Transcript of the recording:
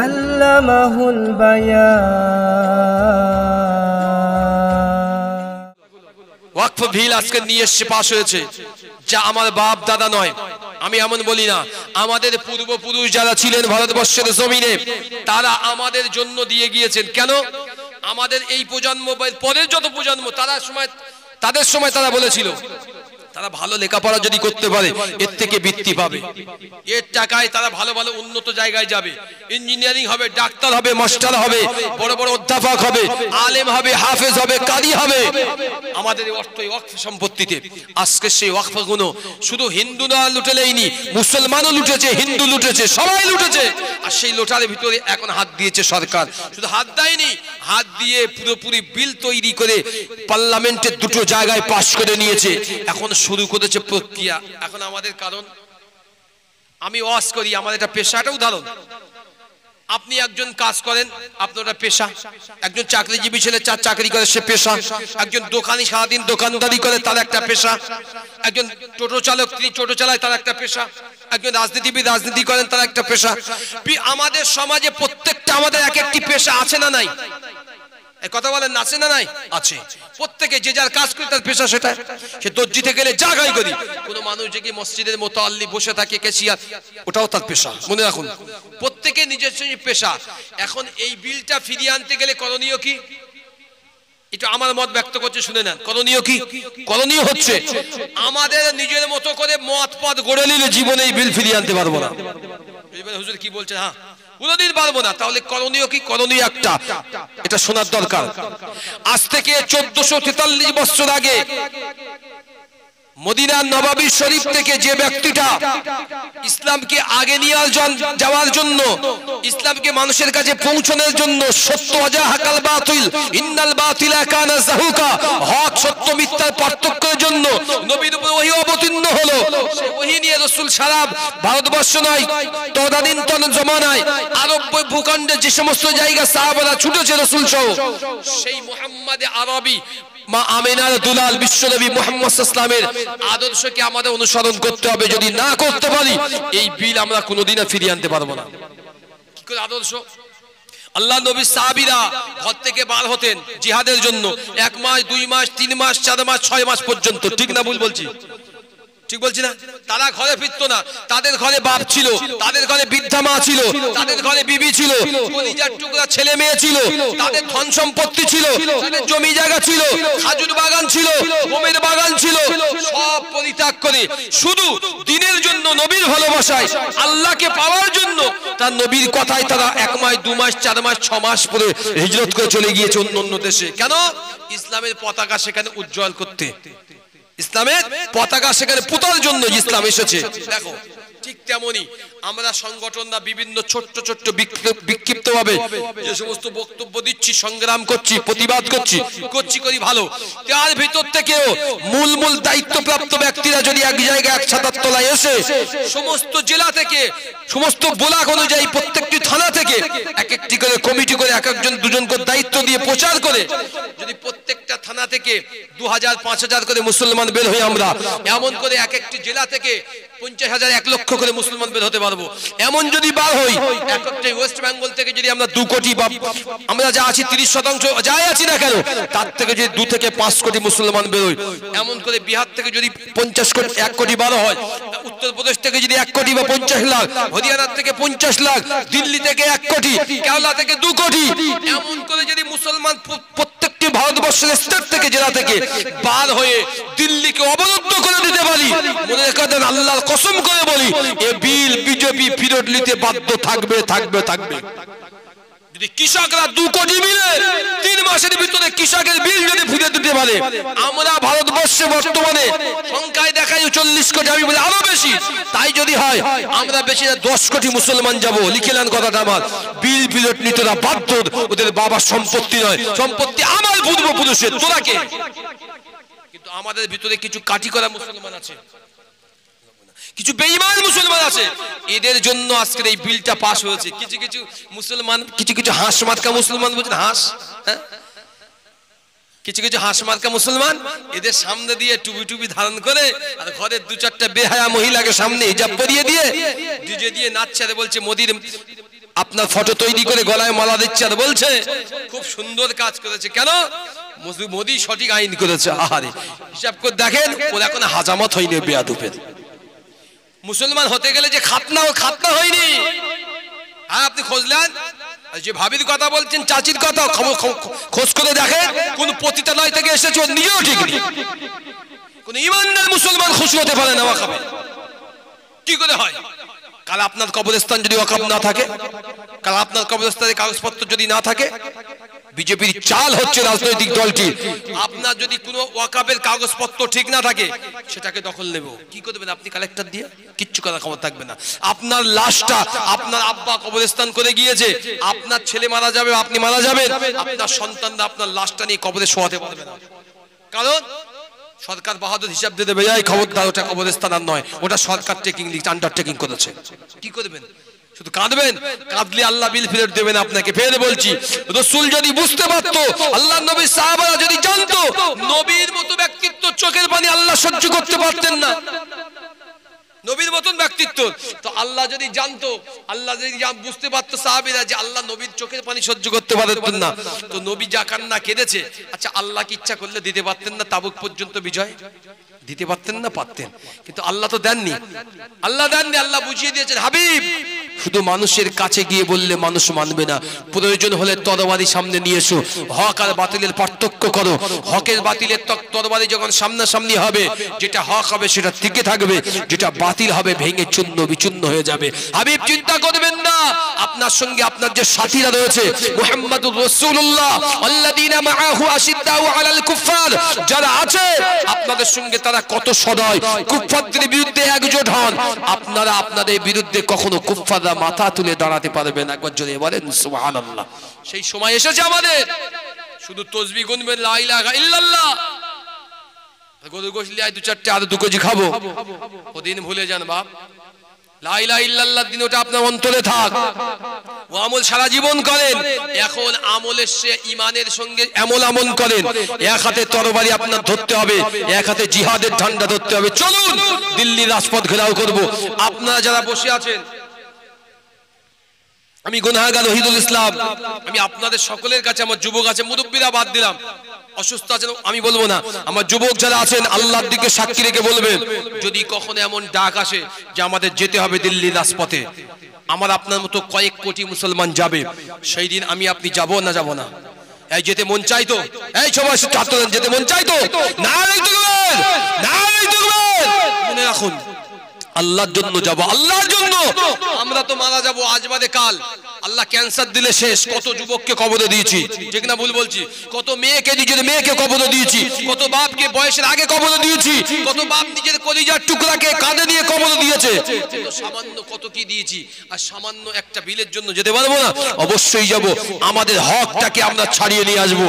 আল্লামাহুল বায়ান। ওয়াকফ বিল আজকে নিয়ে এসে পাশ হয়েছে, যা আমার বাপ দাদা নয়, আমি এমন বলি না, আমাদের পূর্বপুরুষ যারা ছিলেন ভারতবর্ষের জমিনে তারা আমাদের জন্য দিয়ে গিয়েছেন। কেন? আমাদের এই প্রজন্ম পরের যত প্রজন্ম তাদের সময় তারা বলেছিল তারা ভালো লেখাপড়া যদি করতে পারে এর থেকে বৃত্তি পাবে, এর টাকায় তারা ভালো ভালো উন্নত জায়গায় যাবে, ইঞ্জিনিয়ারিং হবে, ডাক্তার হবে, মাস্টার হবে, বড় বড় অধ্যাপক হবে, আলেম হবে, হাফেজ হবে, কারি হবে। আমাদের অর্থ ওয়াকফ সম্পত্তিতে। আজকে সেই ওয়াকফগুলো শুধু হিন্দু না লুটেলেইনি, মুসলমানও লুটেছে, হিন্দু লুটেছে, সবাই লুটেছে। আর সেই লোটার ভিতরে এখন হাত দিয়েছে সরকার। শুধু হাত দেয়নি, হাত দিয়ে পুরোপুরি বিল তৈরি করে পার্লামেন্টের দুটো জায়গায় পাশ করে নিয়েছে। এখন শুরু করেছে প্রক্রিয়া। এখন আমাদের কারণ, আমি ওয়াজ করি, আমাদের একটা পেশা, একটা উদাহরণ। আপনি একজন কাজ করেন, আপনার একটা পেশা। একজন চাকরিজীবী ছেলে চাকরি করে, সে পেশা। একজন দোকানি সারাদিন দোকানদারি করে, তার একটা পেশা। একজন টোটো চালক, তিনি টোটো চালায়, তার একটা পেশা। একজন রাজনীতিবিদ রাজনীতি করেন, তার একটা পেশা। আমাদের সমাজে প্রত্যেকটা আমাদের এক একটি পেশা আছে না নাই? কথা বলেন, আছে না নাই? আছে। প্রত্যেকে যে যার কাজ করে, তার পেশা সেটা। সে দর্জি থেকে গেলে জাগাই করি, কোন মানুষ যে কি মসজিদের মোতাল্লি বসে থাকে ক্যাশিয়ার, ওটাও তার পেশা। মনে রাখুন, প্রত্যেকে নিজস্ব পেশা। এখন এই বিলটা ফিরিয়ে আনতে গেলে করণীয় কি? এটা আমার মত ব্যক্ত করছে, শুনে নেন। করণীয় কি? করণীয় হচ্ছে আমাদের নিজের মতো করে মত পথ গড়ে নিলে জীবনে এই বিল ফিরিয়ে আনতে পারবো না। হুজুর কি বলছে? হ্যাঁ, কোনদিন পারবো না। তাহলে করণীয় কি? করণীয় একটা, এটা শোনার দরকার। আজ থেকে 1443 বছর আগে মদিনার নবাবী শরীফ থেকে যে ব্যক্তিটা ইসলামকে আগে নিয়ে যাওয়ার জন্য, ইসলামকে মানুষের কাছে পৌঁছানোর জন্য, সত্য ওয়াজাহাকাল বাতিল ইন্নাল বাতিলা কানা যাহুকা, হক সত্য মিথ্যার পার্থক্যের জন্য নবীর উপর ওহী অবতীর্ণ হলো। সেই ওহী নিয়ে রাসূল সারা ভারতবর্ষ নয়, তদানীন্তন জমানায় আরব ভূখণ্ডে যে সমস্ত জায়গা সাহাবারা ছুটেছে রাসূল সহ, সেই মুহাম্মদ আরবী মা আমিনার দুলাল বিশ্বনবী মুহাম্মদ সাল্লাল্লাহু আলাইহি ওয়াসাল্লামের আদর্শকে আমাদের অনুসরণ করতে হবে। যদি না করতে পারি, এই বিল আমরা কোনোদিনও ফিরিয়ে আনতে পারবো না। কি করে আদর্শ? আল্লাহ নবীর সাহাবীরা ঘর থেকে বার হতেন জিহাদের জন্য 1 মাস, 2 মাস, 3 মাস, 4 মাস, 6 মাস পর্যন্ত। ঠিক না ভুল বলছি? ঠিক বলছি না? তারা ঘরে ফিরতো না, তাদের ঘরে বাপ ছিল, তাদের ঘরে বৃদ্ধা মা ছিল, তাদের ঘরে বিবি ছিল, কলিজার টুকরা ছেলে মেয়ে ছিল, তাদের ধন সম্পত্তি ছিল, তাদের জমি জায়গা ছিল, খাজুর বাগান ছিল, গমের বাগান ছিল, সব পরিত্যাগ করে শুধু দিনের জন্য, নবীর ভালোবাসায়, আল্লাহকে পাওয়ার জন্য, তার নবীর কথায় তারা 1 মাস, 2 মাস, 4 মাস, 6 মাস পরে হিজরত করে চলে গিয়েছে অন্য দেশে। কেন? ইসলামের পতাকা সেখানে উজ্জ্বল করতে, ইসলামের পতাকা সেখানে পোতার জন্য ইসলাম এসেছে। দেখো, ঠিক তেমনি আমরা সংগঠনরা বিভিন্ন ছোট্ট ছোট্ট বিক্ষিপ্ত ভাবে যে সমস্ত বক্তব্য দিচ্ছি, সংগ্রাম করছি, প্রতিবাদ করছি করি ভালো। তার ভিতর থেকেও মূল দায়িত্বপ্রাপ্ত ব্যক্তিরা যদি এক জায়গায় এক ছাতার তলায় এসে সমস্ত জেলা থেকে, সমস্ত ব্লক অনুযায়ী প্রত্যেকটি থানা থেকে এক একটি করে কমিটি করে, এক একজন দুজন করে দায়িত্ব দিয়ে প্রচার করে, যদি প্রত্যেকটা থানা থেকে 2000 5000 করে মুসলমান বের হই আমরা, এমন করে এক একটি জেলা থেকে 50,000 1 লক্ষ করে মুসলমান বের হতে পারবো। এমন যদি বার হই, একটা ওয়েস্ট বেঙ্গল থেকে যদি আমরা 2 কোটি বা আমরা যা আছি 30% যাই আছি না কেন, তার থেকে যদি 2 থেকে 5 কোটি মুসলমান বের হই, এমন করে বিহার থেকে যদি 50 কোটি 1 কোটি বার হয়, উত্তরপ্রদেশ থেকে যদি 1 কোটি বা 50 লাখ, হরিয়ানা থেকে 50 লাখ, দিল্লি থেকে 1 কোটি, কেরালা থেকে 2 কোটি, এমন করে যদি মুসলমান প্রত্যেকটি ভারতবর্ষের স্টেট থেকে, জেলা থেকে বার হয়ে দিল্লিকে অবরুদ্ধ করে দিতে পারি, মনে রাখবেন আল্লাহর কসম করে বলি, এই বিল বিজেপি ফিরত নিতে বাধ্য থাকবে। যদি কৃষকরা 2 কোটি মিলে 3 মাসের ভিতরে কৃষকের বিল যদি ফিরে দিতে পারে, আমরা ভারতবর্ষে বর্তমানে সংখ্যায় দেখাই 40 কোটি, আমি বলি আরো বেশি। তাই যদি হয়, আমরা বেশি না 10 কোটি মুসলমান যাব। লিখে নেন কথাটা আমার। বিল ফিরত নিতে বাধ্য, ওদের বাবার সম্পত্তি নয়, সম্পত্তি আমার পূর্বপুরুষের। তোরা কে? কিন্তু আমাদের ভিতরে কিছু কাটি করা মুসলমান আছে, কিছু বেঈমান মুসলমান আছে, এদের জন্য আজকের এই বিলটা পাস হয়েছে। কিছু মুসলমান, কিছু হাঁস মার্কা মুসলমান, বুঝলেন? হাঁস, কিছু কিছু হাঁসমার্কা মুসলমান এদের সামনে দিয়ে টুপি টুপি ধারণ করে আর ঘরের দু চারটা বেহায়া মহিলাকে সামনে হিজাব পরিয়ে দিয়ে ডিজে দিয়ে নাচছে আর বলছে মোদির আপনার ফটো তৈরি করে গলায় মালা দিচ্ছে আর বলছে খুব সুন্দর কাজ করেছে। কেন? মোদি সঠিক আইন করেছে। আহারে, হিসাব করে দেখেন ওর এখন হাজামত হয়নি বেয়াদুপের। মুসলমান হতে গেলে যে খাতনা, ও খাতনা হয়নি। হ্যাঁ, আপনি খোঁজলেন যে ভাবির কথা বলছেন, চাচির কথা খোঁজ করে দেখেন কোন পতিতালয় থেকে এসেছে, ওর নিজেও ঠিক নেই। কোন ইমানদার মুসলমান খুশি হতে পারে না ওয়াকফে। কি করে হয়? কাল আপনার কবরস্থান যদি ওয়াকফ না থাকে, কাল আপনার কবরস্থানের কাগজপত্র যদি না থাকে, বিজেপির চাল হচ্ছে রাজনৈতিক দলটি, আপনার যদি কোনো ওয়াকফের কাগজপত্র ঠিক না থাকে সেটাকে দখল নেব। কি করবেন আপনি? কালেক্টর দিয়ে কিচ্ছু করার ক্ষমতা থাকবে না। আপনার লাশটা আপনার আব্বা কবরস্থান করে গিয়েছে, আপনার ছেলে মারা যাবে, আপনি মারা যাবেন, আপনার সন্তানরা আপনার লাশটা নিয়ে কবরে শোয়াতে পারবে না। কারণ সরকার বাহাদুর হিসাব দিয়ে দেবে, এই খবরদার ওটা কবরস্থান আর নয়, ওটা সরকার টেকিং আন্ডারটেকিং করেছে। কি করবেন? শুধু কাঁদবেন? কাঁদলে আল্লাহ বিল ফেরত দেবেন আপনাকে। ফের বলছি, রাসূল যদি বুঝতে পারতো, আল্লাহ নবী সাহাবারা যদি জানতো, নবীর মতো ব্যক্তিত্ব চোখের পানি আল্লাহ সহ্য করতে পারতেন না। নবীর মতন ব্যক্তিত্ব তো আল্লাহ যদি জানতো, আল্লাহ যদি বুঝতে পারতো সাহাবীরা যে আল্লাহ নবীর চোখের পানি সহ্য করতে পারতেন না, তো নবী যা কান্না কেঁদেছে, আচ্ছা আল্লাহ কি ইচ্ছা করলে দিতে পারতেন না তাবুক পর্যন্ত বিজয়? দিতে পারতেন না? পারতেন, কিন্তু আল্লাহ তো দেননি। আল্লাহ দেননি, আল্লাহ বুঝিয়ে দিয়েছেন হাবিব শুধু মানুষের কাছে গিয়ে বললে মানুষ মানবে না, প্রয়োজন হলে তরবারি সামনে নিয়ে এসো, হক আর বাতিলের পার্থক্য করো। হকের বাতিলের তরবারি যখন সামনাসামনি হবে, যেটা হক হবে সেটা টিকে থাকবে, যেটা বাতিল হবে ভেঙে চূর্ণ বিচূর্ণ হয়ে যাবে। হাবিব চিন্তা করবেন না, আপনার সঙ্গে আপনার যে সাথীরা রয়েছে, মুহাম্মাদুর রাসূলুল্লাহ আল্লাযীনা মাআহু আশিদ্দাউ আলাল কুফফার, যারা আছে আপনাদের সঙ্গে তারা কত সদয়, কুফফারদের বিরুদ্ধে একজোট হন। আপনারা আপনাদের বিরুদ্ধে কখনো কুফফাররা মাথা তুলে দাঁড়াতে পারবে না। একবার জোরে বলেন সুবহানাল্লাহ। সেই সময় এসেছে আমাদের, শুধু তাসবিহ গুনবেন, লা ইলাহা ইল্লাল্লাহ, গরু গোশত লিয়ে দু চারটে আর দু কেজি খাবো, ওদিন ভুলে যান বাপ। লা ইলাহা ইল্লাল্লাহর দিন ওটা আপনার অন্তরে থাক, ও আমল সারা জীবন করেন। এখন আমলের সে ইমানের সঙ্গে এমন আমল করেন, এক হাতে তরবারি আপনার ধরতে হবে, এক হাতে জিহাদের ঝান্ডা ধরতে হবে। চলুন দিল্লির রাজপথ ঘেরাও করব। আপনারা যারা বসে আছেন, আমি গুনাহগার ওহিদুল ইসলাম, আমি আপনাদের সকলের কাছে, আমার যুবক আছে, মুরব্বীরা বাদ দিলাম, অসুস্থ আছেন আমি বলবো না, আমার যুবক যারা আছেন আল্লাহর দিকে সাক্ষী রেখে বলবেন, যদি কখনো এমন ডাক আসে যে আমাদের যেতে হবে দিল্লির রাজপথে, আমার আপনার মতো কয়েক কোটি মুসলমান যাবে, সেই দিন আমি আপনি যাব না? যাব না? এই যেতে মন চাইতো? এই সবাই ছাত্র যেতে মন চাইতো? নারে তাকবীর, নারে তাকবীর। মনে রাখুন, আল্লাহর জন্য যাব, আল্লাহর জন্য। আমরা তো মারা যাব আজ বাদে কাল, আল্লাহ ক্যান্সার দিলে শেষ। কত যুবককে কবরে দিয়েছি, ঠিক না ভুল বলছি? কত মেয়েকে, নিজের মেয়েকে কবরে দিয়েছি, কত বাপকে বয়সের আগে কবরে দিয়েছি, কত বাপ নিজের কলিজার টুকরাকে কাঁধে নিয়ে কবরে দিয়েছে। সামান্য কত কি দিয়েছি, আর সামান্য একটা বিলের জন্য যেতে পারবো না? অবশ্যই যাব। আমাদের হকটাকে আমরা ছাড়িয়ে নিয়ে আসবো।